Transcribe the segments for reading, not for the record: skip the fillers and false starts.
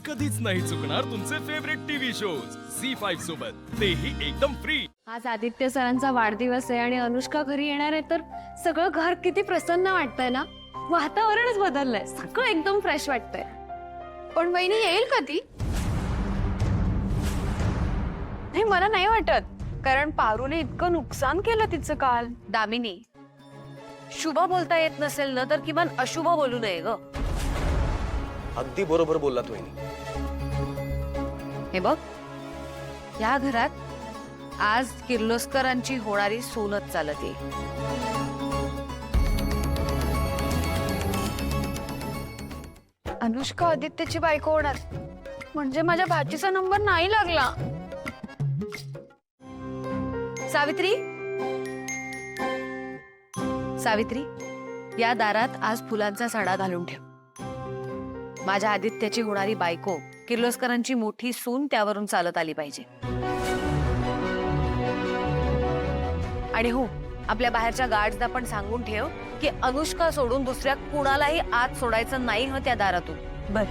कधीच नाही चुकणार तुमचे फेवरेट टीव्ही शोज झी5 सोबत, तेही एकदम फ्री। आज आदित्य सरांचा वाढदिवस आहे आणि अनुष्का घरी येणार आहे, तर सगळं घर किती प्रसन्न वाटतंय ना। वातावरणच बदललंय, सगळं एकदम फ्रेश वाटतंय। पण वहिनी येईल कधी? नाही, मला नाही वाटत, कारण पारूने इतकं नुकसान केलं तिचं काल। दामिनी, शुभ बोलता येत नसेल ना तर किमान अशुभ बोलू नये ग। अगदी बरोबर बोललात वहिनी। हे बघ, या घरात आज किर्लोस्करांची होणारी सूनच चालते। अनुष्का आदित्यची बायको होणार म्हणजे माझ्या भाचीचा नंबर नाही लागला। सावित्री, सावित्री, या दारात आज फुलांचा सडा घालून ठेव। माझ्या आदित्याची होणारी बायको किर्लोस्करांची मोठी सून त्यावरून चालत आली पाहिजे। आणि हो, आपल्या बाहेरच्या गार्ड्सना पण सांगून ठेव की अनुष्का सोडून दुसऱ्या कुणालाही आत सोडायचं नाही ह त्या दारातून। बर।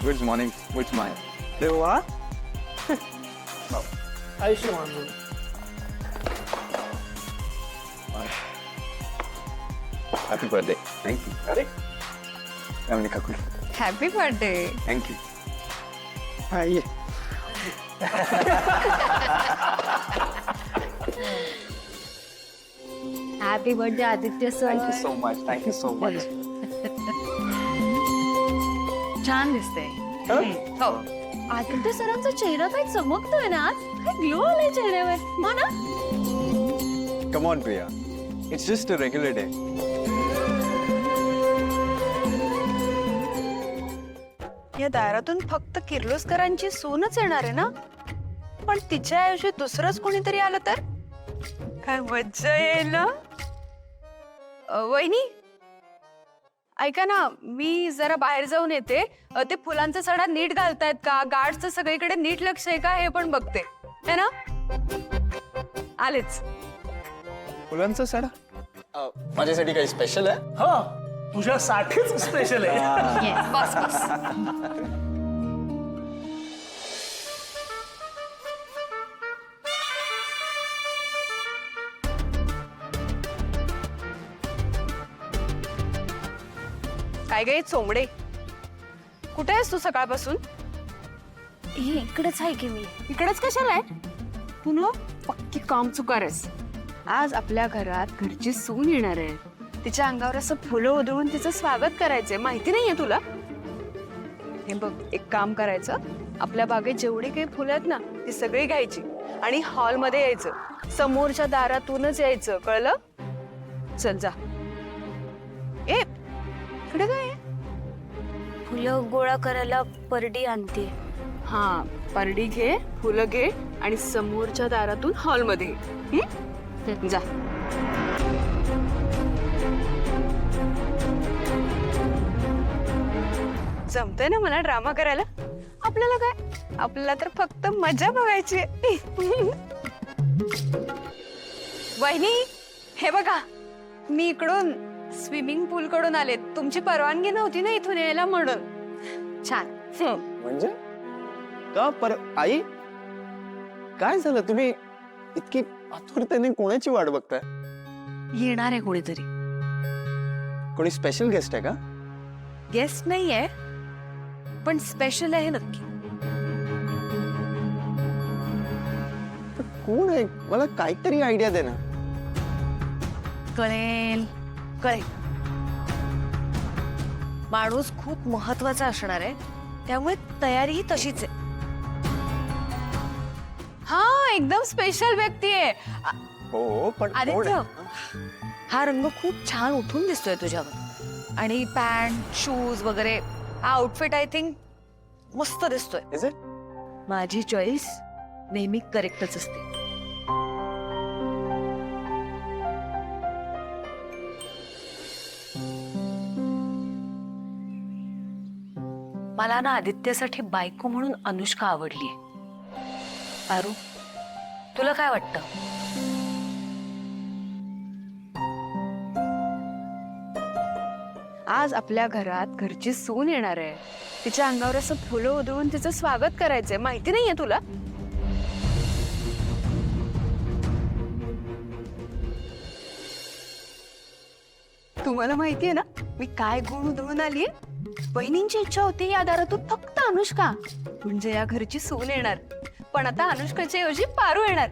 Good morning. Good smile. देवा Ayushman Happy birthday. Thank you. अरे Family kakul. Happy birthday. Thank you. ये happy birthday Aditya sir. Thank you so much. Thank you so much. छान दिसते। हो, आदित्य सरांचा चेहरा काय चमकतोय ना आज, काय ग्लो आलाय चेहऱ्यावर, हो ना? Come on, Priya. It's just a regular day. या दारातून फक्त किर्लोस्करांची सूनच येणार आहे ना, पण तिच्या ऐवजी दुसरंच कोणीतरी आलं तर काय मज्जा येईल ना। वहिनी ऐका ना, मी जरा बाहेर जाऊन येते। ते फुलांचा सडा नीट घालतायत का, गार्डचं सगळीकडे नीट लक्ष आहे का हे पण बघते, है ना? आलेच। फुलांचा सडा माझ्यासाठी काही स्पेशल आहे? हा, तुझ्यासाठीच स्पेशल आहे। बस बस। काय गे चोंबडे, कुठे आहेस तू सकाळपासून? हे इकडेच आहे की मी। इकडेच कशाला आहे तू? ना पक्की काम चुकार आहेस। आज आपल्या घरात घरची सून येणार आहे, तिच्या अंगावर असं फुलं उधळून तिचं स्वागत करायचंय, माहिती नाहीये तुला? हे बघ, एक काम करायचं, आपल्या बागेत जेवढी काही फुलं आहेत ना ती सगळी घ्यायची आणि हॉलमध्ये यायचं, समोरच्या दारातूनच यायचं, कळलं? चल जा। ए इकडे काय आहे? फुलं गोळा करायला परडी आणते। हा, परडी घे, फुलं घे आणि समोरच्या दारातून हॉलमध्ये ये। जा। जमतंय ना मला ड्रामा करायला? आपल्याला काय, आपल्याला तर फक्त मजा बघायची आहे। वहिनी हे बघा, मी इकडून स्विमिंग पूल कडून आले, तुमची परवानगी नव्हती ना इथून यायला म्हणून। छान। म्हणजे का पर आई काय झालं? तुम्ही इतकी आतुरतेने कोणाची वाट बघताय? येणार आहे कोणीतरी। कोणी स्पेशल गेस्ट आहे का? गेस्ट नाहीये, पण स्पेशल आहे नक्की। पण कोण आहे? मला काहीतरी आयडिया दे ना। कळेल कळेल। माणूस खूप महत्वाचा असणार आहे, त्यामुळे तयारी तशीच आहे। हा, एकदम स्पेशल व्यक्ती आहे। हो, पण कोण आदित्य, आहे? हा रंग खूप छान उठून दिसतोय तुझ्यावर, आणि पॅन्ट शूज वगैरे हा आउटफिट आय थिंक मस्त दिसतोय। Is it? माझी चॉईस नेहमी करेक्टच असते। मला ना आदित्यसाठी बायको म्हणून अनुष्का आवडलीये. पारू, तुला काय वाटतं? आज आपल्या घरात घरची सून येणार आहे. तिच्या अंगावर असं फुलं उधळून तिचं स्वागत करायचंय. माहिती नाहीये तुला? तुम्हाला माहितीये ना मी काय गुण उधळून आलीये? बहिणींची इच्छा होती या दारातून फक्त अनुष्का म्हणजे या घरची सून येणार. पण आता अनुष्काच्या ऐवजी पारू येणार.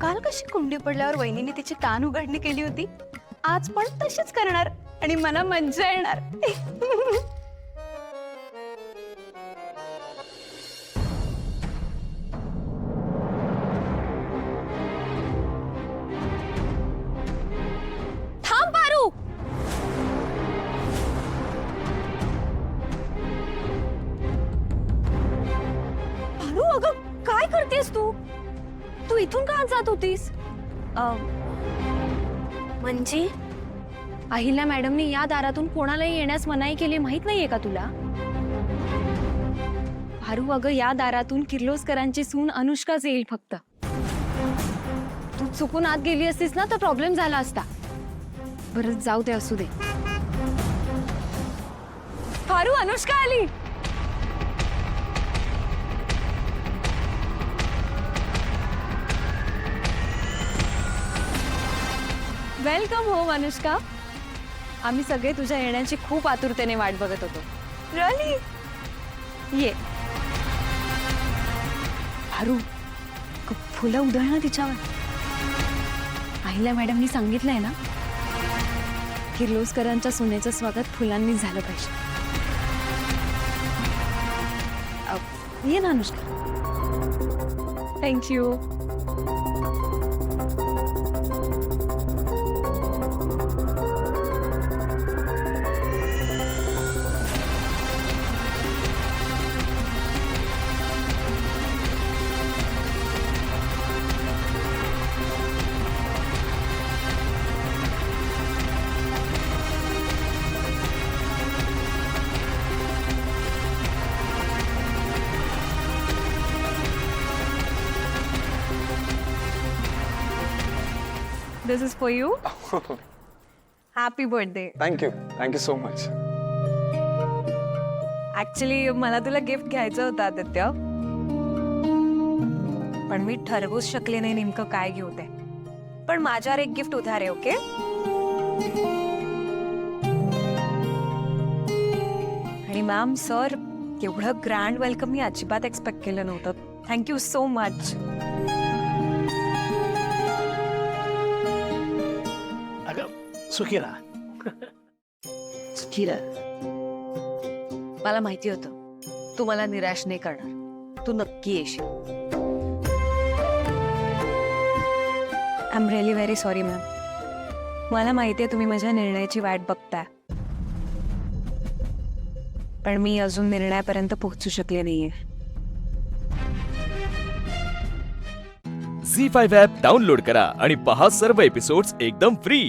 काल कशी कुंडी पडल्यावर वहिनीने तिची कान उघडणी केली होती, आज पण तशीच करणार आणि मला मज्जा येणार. थांब पारू. पारू, अगं काय करतेस तू? तू इथून का जात होतीस? म्हणजे अहिल्या मॅडमनी या दारातून कोणालाही येण्यास मनाई केली, माहित नाहीये का तुला? भारू, अगं या दारातून किर्लोस्करांची सून अनुष्काच येईल फक्त. तू चुकून आत गेली असतीस ना तर प्रॉब्लेम झाला असता. बरं जाऊ दे, असू दे. भारू, अनुष्का आली. Welcome home Anushka. आम्ही सगळे तुझ्या येण्याची खूप आतुरतेने वाट बघत होतो. रली ये. भारू, फुलं उधळणं तिच्यावर. अहिल्या मॅडमनी सांगितलंय ना, किर्लोस्करांच्या सुनेचं स्वागत फुलांनीच झालं पाहिजे. ये ना Anushka. Thank you. This is for you. Happy birthday. Thank you so much. Actually मला तुला गिफ्ट घ्यायचं होतं आदित्य, पण मी ठरवूच शकले नाही नेमकं काय घेऊ ते. पण माझ्यावर एक गिफ्ट उधार आहे. ओके? आणि मॅम सर, एवढं ग्रँड वेलकम मी अजिबात एक्सपेक्ट केलं नव्हतं. Thank you so much. अगं सुखी राहा. मला माहिती होतं तू मला निराश नाही करणार. तू नक्की येशील. I am really very sorry ma'am. मला माहिती आहे तुम्ही माझ्या निर्णयाची वाट बघताय, पण मी अजून निर्णयापर्यंत पोहोचू शकले नाहीये. झी 5 ॲप डाउनलोड करा आणि पहा सर्व एपिसोड्स एकदम फ्री.